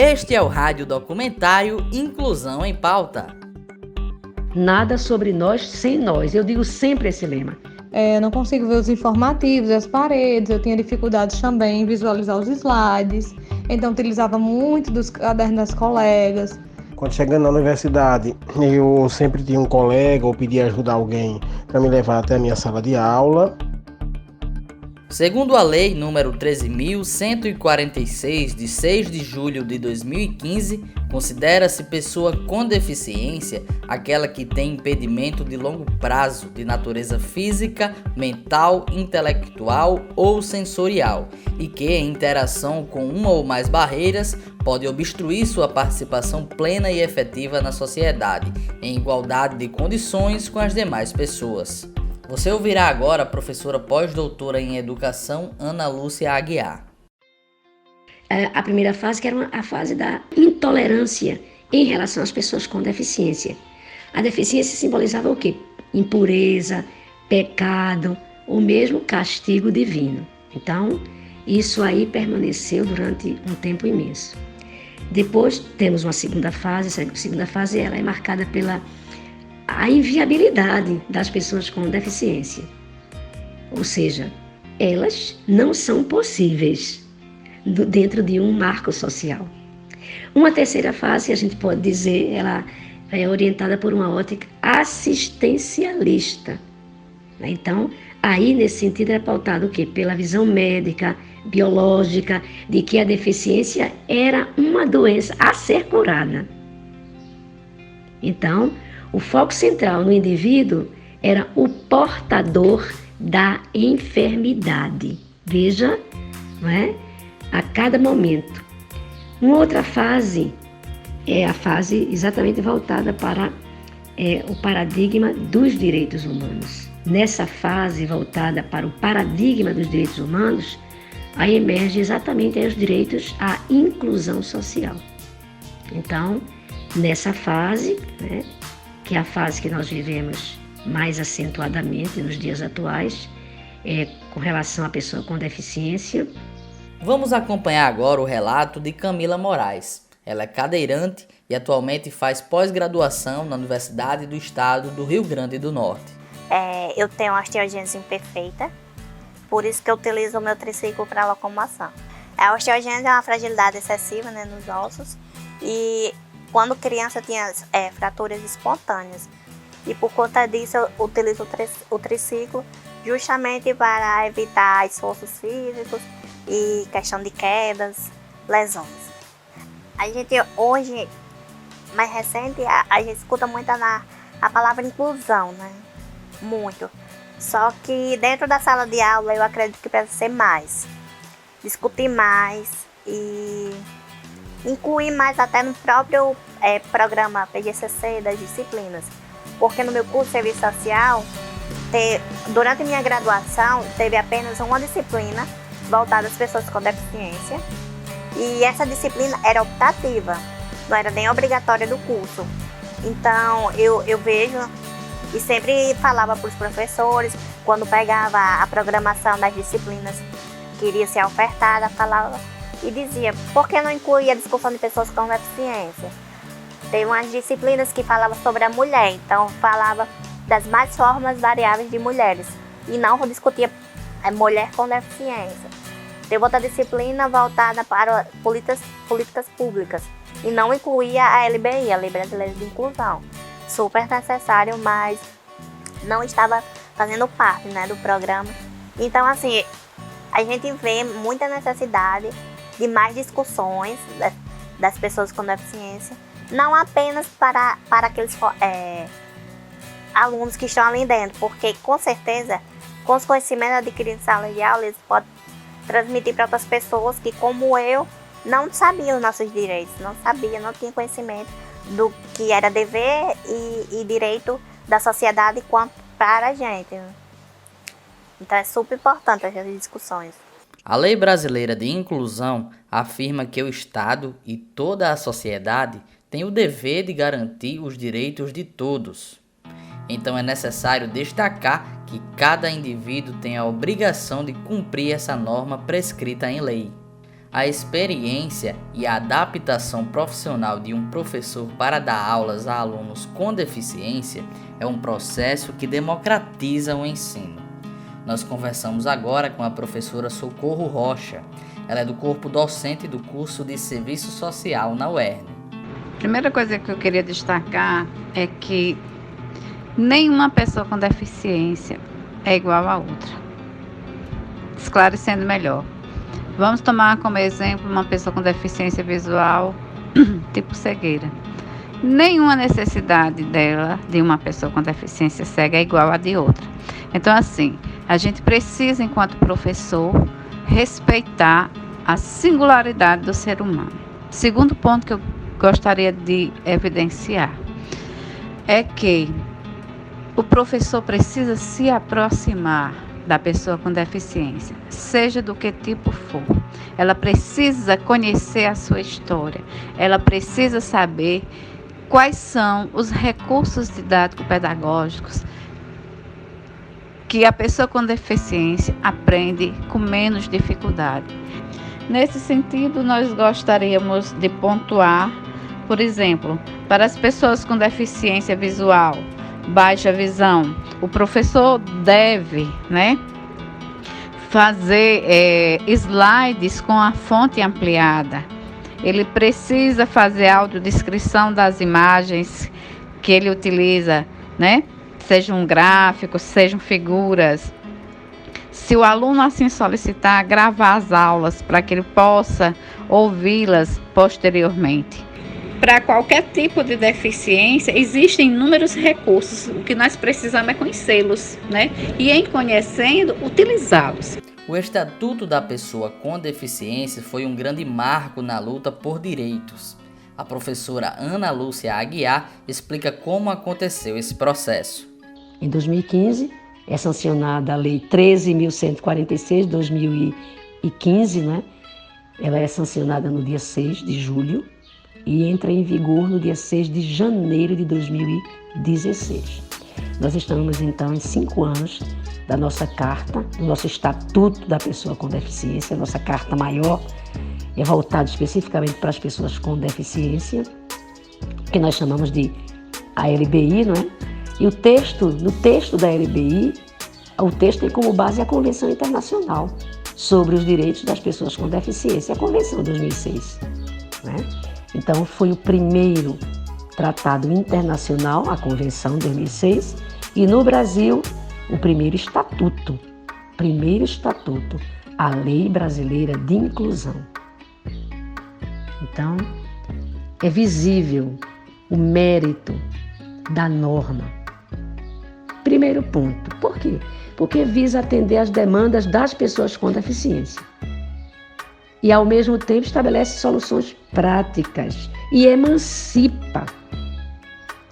Este é o rádio documentário Inclusão em Pauta. Nada sobre nós sem nós. Eu digo sempre esse lema. Eu não consigo ver os informativos e as paredes, eu tinha dificuldades também em visualizar os slides, então utilizava muito dos cadernos das colegas. Quando chegando na universidade, eu sempre tinha um colega ou pedia ajuda a alguém para me levar até a minha sala de aula. Segundo a Lei nº 13.146, de 6 de julho de 2015, considera-se pessoa com deficiência aquela que tem impedimento de longo prazo de natureza física, mental, intelectual ou sensorial e que, em interação com uma ou mais barreiras, pode obstruir sua participação plena e efetiva na sociedade, em igualdade de condições com as demais pessoas. Você ouvirá agora a professora pós-doutora em educação, Ana Lúcia Aguiar. A primeira fase, que era a fase da intolerância em relação às pessoas com deficiência. A deficiência simbolizava o quê? Impureza, pecado, ou mesmo castigo divino. Então, isso aí permaneceu durante um tempo imenso. Depois temos uma segunda fase. Essa segunda fase ela é marcada pela a inviabilidade das pessoas com deficiência. Ou seja, elas não são possíveis dentro de um marco social. Uma terceira fase, a gente pode dizer, ela é orientada por uma ótica assistencialista. Então, aí nesse sentido é pautado o quê? Pela visão médica, biológica, de que a deficiência era uma doença a ser curada. Então, o foco central no indivíduo era o portador da enfermidade. Veja, não é? A cada momento. Uma outra fase é a fase exatamente voltada para o paradigma dos direitos humanos. Nessa fase voltada para o paradigma dos direitos humanos, aí emerge exatamente os direitos à inclusão social. Então, nessa fase, né, que é a fase que nós vivemos mais acentuadamente nos dias atuais, com relação à pessoa com deficiência. Vamos acompanhar agora o relato de Camila Moraes. Ela é cadeirante e atualmente faz pós-graduação na Universidade do Estado do Rio Grande do Norte. Eu tenho osteogênese imperfeita, por isso que eu utilizo o meu triciclo para locomoção. A osteogênese é uma fragilidade excessiva, né, nos ossos, e quando criança tinha fraturas espontâneas. E por conta disso eu utilizo o triciclo justamente para evitar esforços físicos e questão de quedas, lesões. A gente hoje, mais recente, a gente escuta muito a palavra inclusão, né? Muito. Só que dentro da sala de aula eu acredito que precisa ser mais. Discutir mais e incluir mais até no próprio programa PGCC das disciplinas. Porque no meu curso de serviço social, durante minha graduação, teve apenas uma disciplina voltada às pessoas com deficiência. E essa disciplina era optativa, não era nem obrigatória do curso. Então eu vejo e sempre falava para os professores, quando pegava a programação das disciplinas que iria ser ofertada, falava e dizia, por que não incluir a discussão de pessoas com deficiência? Tem umas disciplinas que falavam sobre a mulher, então falava das mais formas variáveis de mulheres e não discutia a mulher com deficiência. Tem outra disciplina voltada para políticas públicas e não incluía a LBI, a Lei Brasileira de Inclusão. Super necessário, mas não estava fazendo parte, né, do programa. Então, assim, a gente vê muita necessidade de mais discussões das pessoas com deficiência, não apenas para aqueles alunos que estão ali dentro, porque com certeza, com os conhecimentos adquiridos em sala de aula, eles podem transmitir para outras pessoas que, como eu, não sabiam os nossos direitos, não tinham conhecimento do que era dever e direito da sociedade quanto para a gente. Então é super importante essas discussões. A Lei Brasileira de Inclusão afirma que o Estado e toda a sociedade têm o dever de garantir os direitos de todos. Então é necessário destacar que cada indivíduo tem a obrigação de cumprir essa norma prescrita em lei. A experiência e a adaptação profissional de um professor para dar aulas a alunos com deficiência é um processo que democratiza o ensino. Nós conversamos agora com a professora Socorro Rocha. Ela é do corpo docente do curso de Serviço Social na UERN. A primeira coisa que eu queria destacar é que nenhuma pessoa com deficiência é igual a outra. Esclarecendo melhor. Vamos tomar como exemplo uma pessoa com deficiência visual, tipo cegueira. Nenhuma necessidade dela, de uma pessoa com deficiência cega, é igual a de outra. Então, assim, a gente precisa, enquanto professor, respeitar a singularidade do ser humano. Segundo ponto que eu gostaria de evidenciar é que o professor precisa se aproximar da pessoa com deficiência, seja do que tipo for. Ela precisa conhecer a sua história, ela precisa saber quais são os recursos didático-pedagógicos que a pessoa com deficiência aprende com menos dificuldade. Nesse sentido, nós gostaríamos de pontuar, por exemplo, para as pessoas com deficiência visual, baixa visão, o professor deve, fazer slides com a fonte ampliada. Ele precisa fazer audiodescrição das imagens que ele utiliza, Sejam gráficos, sejam figuras. Se o aluno assim solicitar, gravar as aulas para que ele possa ouvi-las posteriormente. Para qualquer tipo de deficiência, existem inúmeros recursos. O que nós precisamos é conhecê-los, E em conhecendo, utilizá-los. O Estatuto da Pessoa com Deficiência foi um grande marco na luta por direitos. A professora Ana Lúcia Aguiar explica como aconteceu esse processo. Em 2015, é sancionada a Lei 13.146 de 2015, Ela é sancionada no dia 6 de julho e entra em vigor no dia 6 de janeiro de 2016. Nós estamos, então, em 5 anos da nossa carta, do nosso Estatuto da Pessoa com Deficiência. A nossa carta maior é voltada especificamente para as pessoas com deficiência, que nós chamamos de ALBI, E no texto da LBI, o texto tem como base a Convenção Internacional sobre os Direitos das Pessoas com Deficiência, a Convenção 2006. Então, foi o primeiro tratado internacional, a Convenção 2006, e no Brasil, o primeiro estatuto, a Lei Brasileira de Inclusão. Então, é visível o mérito da norma. Primeiro ponto. Por quê? Porque visa atender às demandas das pessoas com deficiência. E, ao mesmo tempo, estabelece soluções práticas e emancipa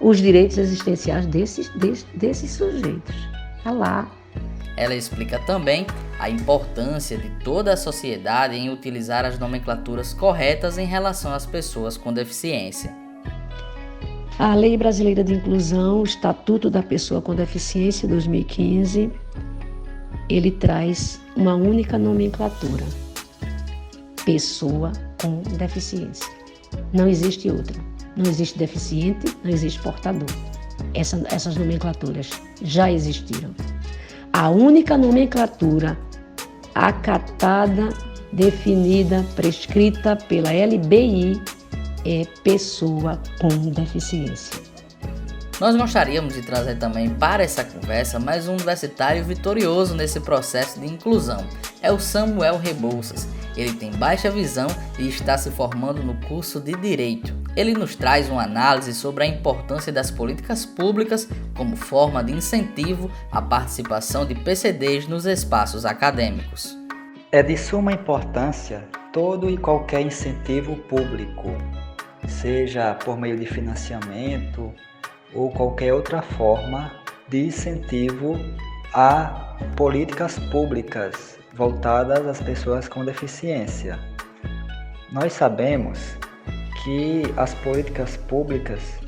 os direitos existenciais desses sujeitos. Está lá. Ela explica também a importância de toda a sociedade em utilizar as nomenclaturas corretas em relação às pessoas com deficiência. A Lei Brasileira de Inclusão, o Estatuto da Pessoa com Deficiência, 2015, ele traz uma única nomenclatura: pessoa com deficiência. Não existe outra. Não existe deficiente, não existe portador. Essas nomenclaturas já existiram. A única nomenclatura acatada, definida, prescrita pela LBI é pessoa com deficiência. Nós gostaríamos de trazer também para essa conversa mais um universitário vitorioso nesse processo de inclusão. É o Samuel Rebouças. Ele tem baixa visão e está se formando no curso de Direito. Ele nos traz uma análise sobre a importância das políticas públicas como forma de incentivo à participação de PCDs nos espaços acadêmicos. É de suma importância todo e qualquer incentivo público, seja por meio de financiamento ou qualquer outra forma de incentivo a políticas públicas voltadas às pessoas com deficiência. Nós sabemos que as políticas públicas,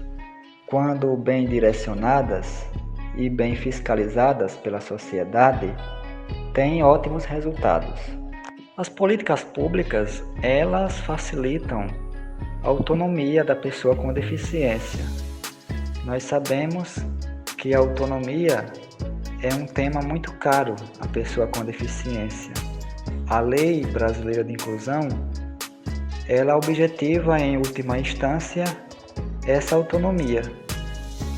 quando bem direcionadas e bem fiscalizadas pela sociedade, têm ótimos resultados. As políticas públicas, elas facilitam a autonomia da pessoa com deficiência. Nós sabemos que a autonomia é um tema muito caro à pessoa com deficiência. A Lei Brasileira de Inclusão, ela objetiva, em última instância, essa autonomia.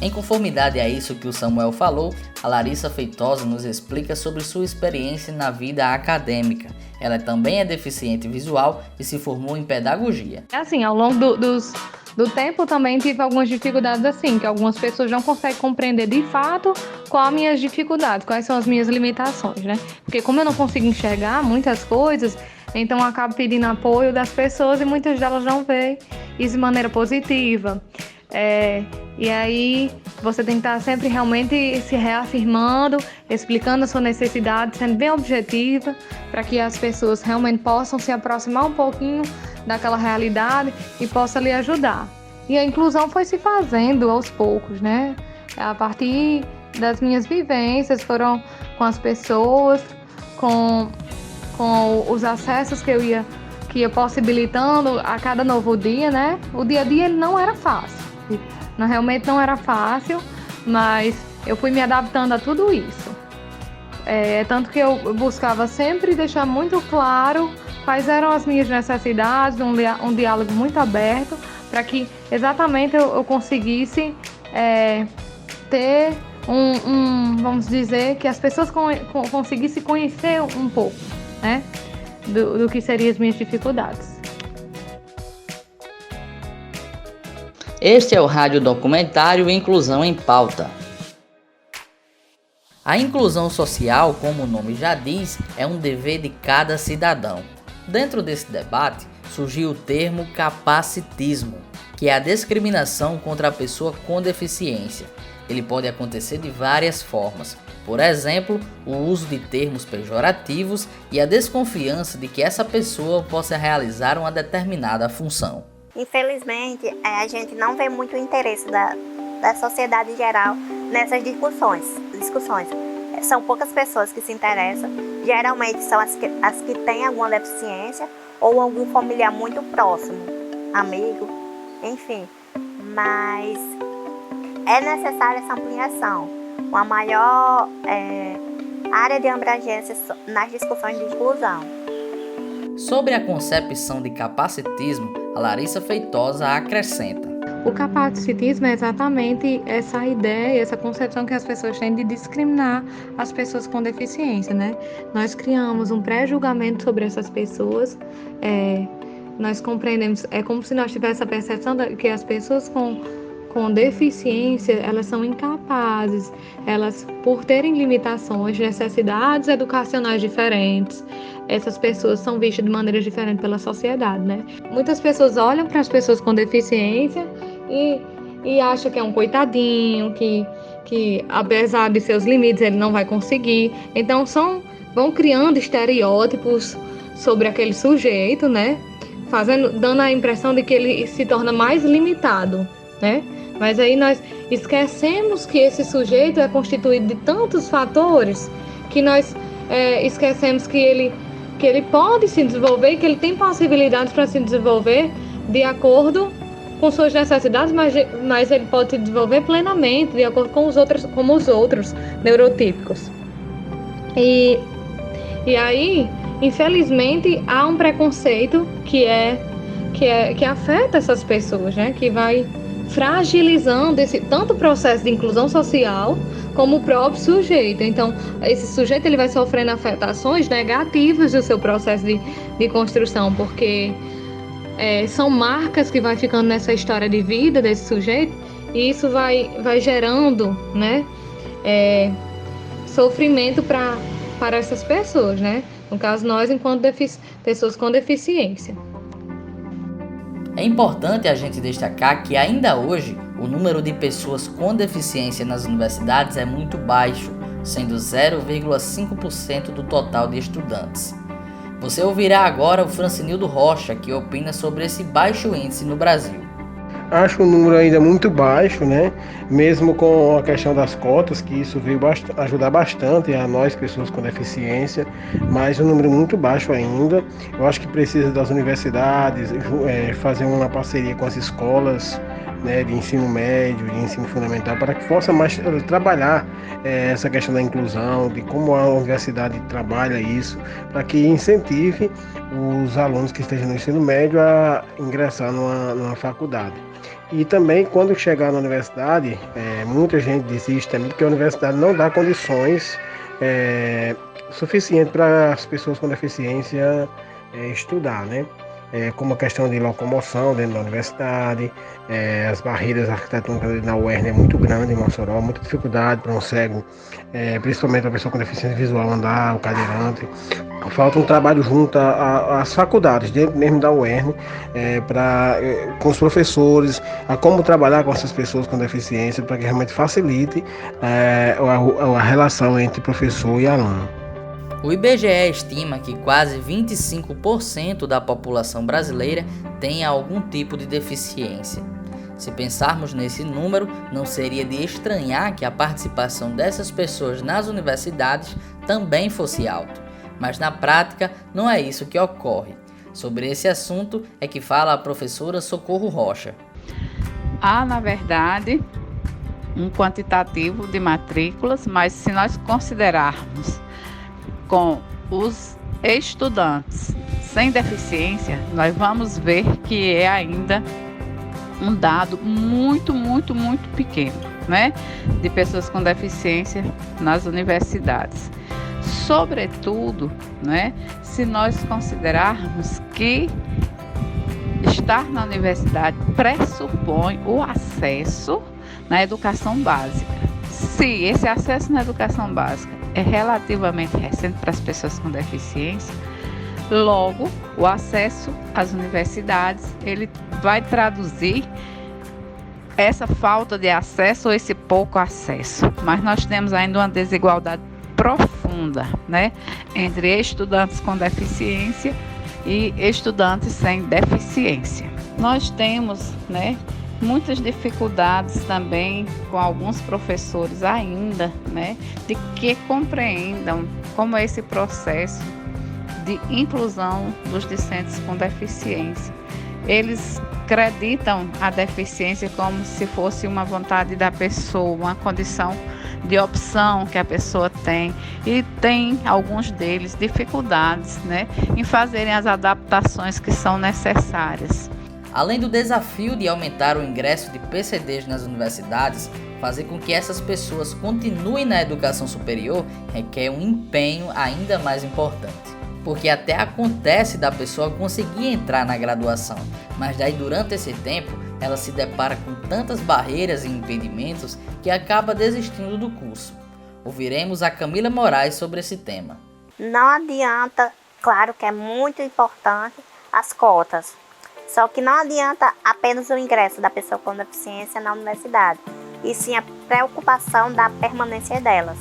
Em conformidade a isso que o Samuel falou, a Larissa Feitosa nos explica sobre sua experiência na vida acadêmica. Ela também é deficiente visual e se formou em pedagogia. Assim, ao longo do tempo também tive algumas dificuldades assim, que algumas pessoas não conseguem compreender de fato quais as minhas dificuldades, quais são as minhas limitações, né? Porque como eu não consigo enxergar muitas coisas, então eu acabo pedindo apoio das pessoas e muitas delas não veem isso de maneira positiva. E aí você tem que estar sempre realmente se reafirmando, explicando a sua necessidade, sendo bem objetiva, para que as pessoas realmente possam se aproximar um pouquinho daquela realidade e possam lhe ajudar. E a inclusão foi se fazendo aos poucos, né? A partir das minhas vivências, foram com as pessoas, com os acessos que ia possibilitando a cada novo dia, né? O dia a dia ele não era fácil. Realmente não era fácil, mas eu fui me adaptando a tudo isso. Tanto que eu buscava sempre deixar muito claro quais eram as minhas necessidades, um diálogo muito aberto, para que exatamente eu conseguisse ter vamos dizer, que as pessoas conseguissem conhecer um pouco, né, do que seriam as minhas dificuldades. Este é o rádio documentário Inclusão em Pauta. A inclusão social, como o nome já diz, é um dever de cada cidadão. Dentro desse debate, surgiu o termo capacitismo, que é a discriminação contra a pessoa com deficiência. Ele pode acontecer de várias formas. Por exemplo, o uso de termos pejorativos e a desconfiança de que essa pessoa possa realizar uma determinada função. Infelizmente, a gente não vê muito interesse da sociedade em geral nessas discussões. São poucas pessoas que se interessam, geralmente são as que têm alguma deficiência ou algum familiar muito próximo, amigo, enfim. Mas é necessária essa ampliação, uma maior área de abrangência nas discussões de inclusão. Sobre a concepção de capacitismo, a Larissa Feitosa acrescenta: o capacitismo é exatamente essa ideia, essa concepção que as pessoas têm de discriminar as pessoas com deficiência, né? Nós criamos um pré-julgamento sobre essas pessoas, nós compreendemos, é como se nós tivéssemos a percepção de que as pessoas com deficiência, elas são incapazes, elas, por terem limitações, necessidades educacionais diferentes, essas pessoas são vistas de maneira diferente pela sociedade, né? Muitas pessoas olham para as pessoas com deficiência e acham que é um coitadinho, que apesar de seus limites ele não vai conseguir. Então vão criando estereótipos sobre aquele sujeito, né? Dando a impressão de que ele se torna mais limitado, né? Mas aí nós esquecemos que esse sujeito é constituído de tantos fatores que nós esquecemos que ele pode se desenvolver, que ele tem possibilidades para se desenvolver de acordo com suas necessidades, mas ele pode se desenvolver plenamente de acordo com os outros neurotípicos. E aí, infelizmente, há um preconceito que afeta essas pessoas, né? Que vai fragilizando tanto o processo de inclusão social como o próprio sujeito. Então, esse sujeito ele vai sofrendo afetações negativas do seu processo de construção, porque são marcas que vai ficando nessa história de vida desse sujeito, e isso vai gerando, né, sofrimento para essas pessoas, né? No caso, nós, enquanto pessoas com deficiência. É importante a gente destacar que ainda hoje o número de pessoas com deficiência nas universidades é muito baixo, sendo 0,5% do total de estudantes. Você ouvirá agora o Francinildo Rocha, que opina sobre esse baixo índice no Brasil. Acho o número ainda muito baixo, né? Mesmo com a questão das cotas, que isso veio ajudar bastante a nós, pessoas com deficiência, mas um número muito baixo ainda. Eu acho que precisa das universidades fazer uma parceria com as escolas, né, de ensino médio, de ensino fundamental, para que possa mais trabalhar essa questão da inclusão, de como a universidade trabalha isso, para que incentive os alunos que estejam no ensino médio a ingressar numa faculdade. E também, quando chegar na universidade, muita gente desiste também, porque a universidade não dá condições suficientes para as pessoas com deficiência estudar, né? Como a questão de locomoção dentro da universidade, as barreiras arquitetônicas na UERN é muito grande em Mossoró, muita dificuldade para um cego, principalmente a pessoa com deficiência visual andar, o cadeirante. Falta um trabalho junto às faculdades, dentro mesmo da UERN, com os professores, a como trabalhar com essas pessoas com deficiência, para que realmente facilite a relação entre professor e aluno. O IBGE estima que quase 25% da população brasileira tem algum tipo de deficiência. Se pensarmos nesse número, não seria de estranhar que a participação dessas pessoas nas universidades também fosse alta. Mas na prática, não é isso que ocorre. Sobre esse assunto é que fala a professora Socorro Rocha. Há, na verdade, um quantitativo de matrículas, mas se nós considerarmos com os estudantes sem deficiência, nós vamos ver que é ainda um dado muito pequeno, né, de pessoas com deficiência nas universidades. Sobretudo, né, se nós considerarmos que estar na universidade pressupõe o acesso na educação básica. Se esse acesso na educação básica é relativamente recente para as pessoas com deficiência, logo o acesso às universidades ele vai traduzir essa falta de acesso ou esse pouco acesso. Mas nós temos ainda uma desigualdade profunda, né, entre estudantes com deficiência e estudantes sem deficiência. Nós temos, né, muitas dificuldades também com alguns professores ainda, né, de que compreendam como é esse processo de inclusão dos discentes com deficiência. Eles acreditam a deficiência como se fosse uma vontade da pessoa, uma condição de opção que a pessoa tem, e tem alguns deles dificuldades, né, em fazerem as adaptações que são necessárias. Além do desafio de aumentar o ingresso de PCDs nas universidades, fazer com que essas pessoas continuem na educação superior requer um empenho ainda mais importante. Porque até acontece da pessoa conseguir entrar na graduação, mas daí durante esse tempo ela se depara com tantas barreiras e impedimentos que acaba desistindo do curso. Ouviremos a Camila Moraes sobre esse tema. Não adianta, claro que é muito importante as cotas, só que não adianta apenas o ingresso da pessoa com deficiência na universidade, e sim a preocupação da permanência delas.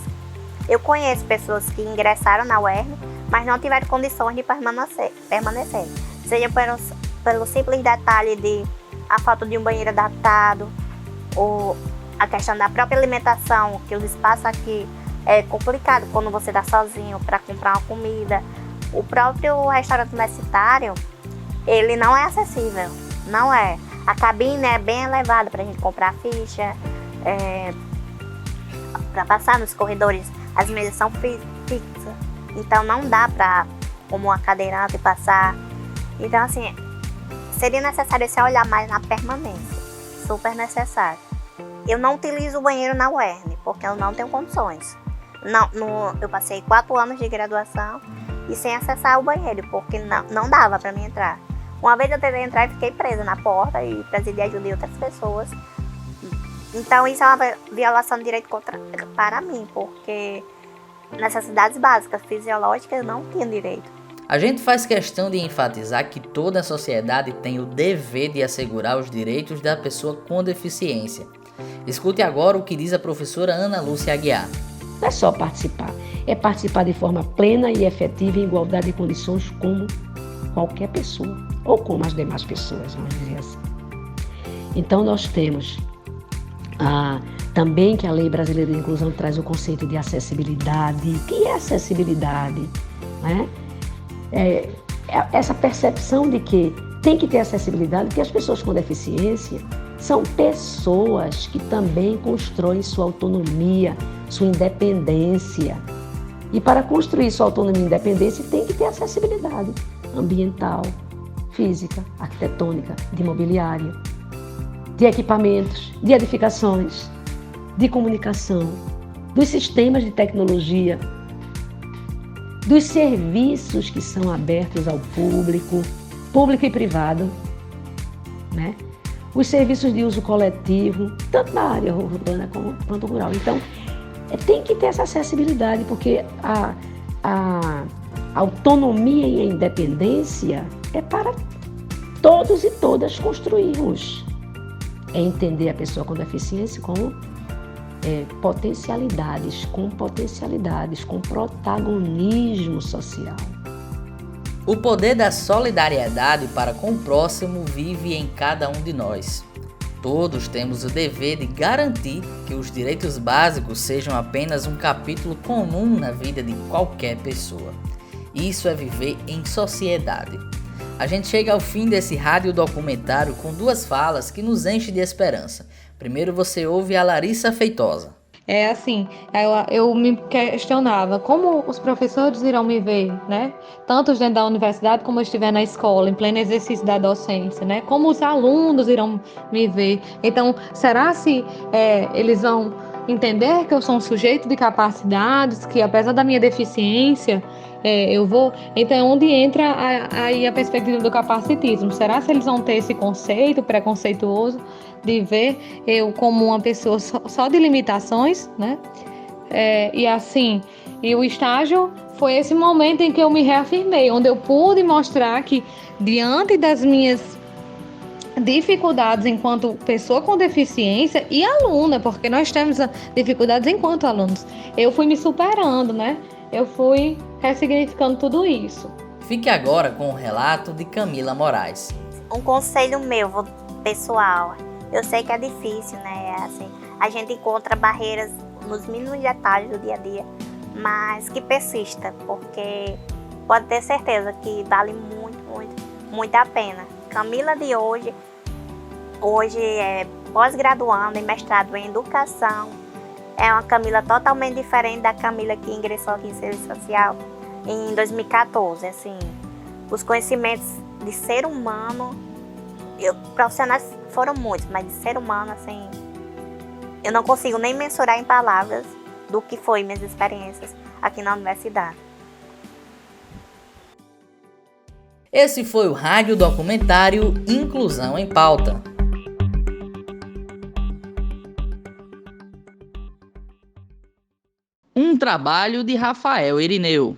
Eu conheço pessoas que ingressaram na UERN, mas não tiveram condições de permanecer, seja pelo simples detalhe de a falta de um banheiro adaptado, ou a questão da própria alimentação, que os espaços aqui é complicado quando você está sozinho para comprar uma comida. O próprio restaurante universitário, ele não é acessível, não é. A cabine é bem elevada para a gente comprar ficha, para passar nos corredores, as mesas são fixas, então não dá para, como uma cadeirante, passar. Então, assim, seria necessário esse olhar mais na permanência, super necessário. Eu não utilizo o banheiro na UERN, porque eu não tenho condições. Eu passei 4 anos de graduação e sem acessar o banheiro, porque não dava para mim entrar. Uma vez eu tentei entrar e fiquei presa na porta e precisei ajuda de outras pessoas. Então isso é uma violação de direito para mim, porque necessidades básicas fisiológicas eu não tinha direito. A gente faz questão de enfatizar que toda a sociedade tem o dever de assegurar os direitos da pessoa com deficiência. Escute agora o que diz a professora Ana Lúcia Aguiar. Não é só participar, é participar de forma plena e efetiva em igualdade de condições como qualquer pessoa, ou como as demais pessoas, vamos dizer assim. Então nós temos também que a Lei Brasileira de Inclusão traz o conceito de acessibilidade. O que é acessibilidade? Né? Essa percepção de que tem que ter acessibilidade, porque as pessoas com deficiência são pessoas que também constroem sua autonomia, sua independência. E para construir sua autonomia e independência tem que ter acessibilidade ambiental, física, arquitetônica, de mobiliário, de equipamentos, de edificações, de comunicação, dos sistemas de tecnologia, dos serviços que são abertos ao público e privado, né? Os serviços de uso coletivo, tanto na área urbana quanto rural. Então, tem que ter essa acessibilidade, porque a autonomia e a independência é para todos e todas construirmos. É entender a pessoa com deficiência como potencialidades, com protagonismo social. O poder da solidariedade para com o próximo vive em cada um de nós. Todos temos o dever de garantir que os direitos básicos sejam apenas um capítulo comum na vida de qualquer pessoa. Isso é viver em sociedade. A gente chega ao fim desse radiodocumentário com duas falas que nos enchem de esperança. Primeiro você ouve a Larissa Feitosa. Eu me questionava como os professores irão me ver, né? Tanto dentro da universidade como eu estiver na escola, em pleno exercício da docência, né? Como os alunos irão me ver. Então, será se eles vão entender que eu sou um sujeito de capacidades, que apesar da minha deficiência, eu vou... Então, onde entra aí a perspectiva do capacitismo? Será se eles vão ter esse conceito preconceituoso de ver eu como uma pessoa só de limitações, né? E o estágio foi esse momento em que eu me reafirmei, onde eu pude mostrar que, diante das minhas dificuldades enquanto pessoa com deficiência e aluna, porque nós temos dificuldades enquanto alunos, eu fui me superando, né? Eu fui ressignificando tudo isso. Fique agora com o relato de Camila Moraes. Um conselho meu, pessoal, eu sei que é difícil, né? A gente encontra barreiras nos mínimos detalhes do dia a dia, mas que persista, porque pode ter certeza que vale muito, muito, muito a pena. Camila de hoje é pós-graduanda e mestrado em educação. É uma Camila totalmente diferente da Camila que ingressou aqui em serviço social em 2014. Os conhecimentos de ser humano, profissionais foram muitos, mas de ser humano, eu não consigo nem mensurar em palavras do que foi minhas experiências aqui na universidade. Esse foi o radiodocumentário Inclusão em Pauta. Um trabalho de Rafael Irineu.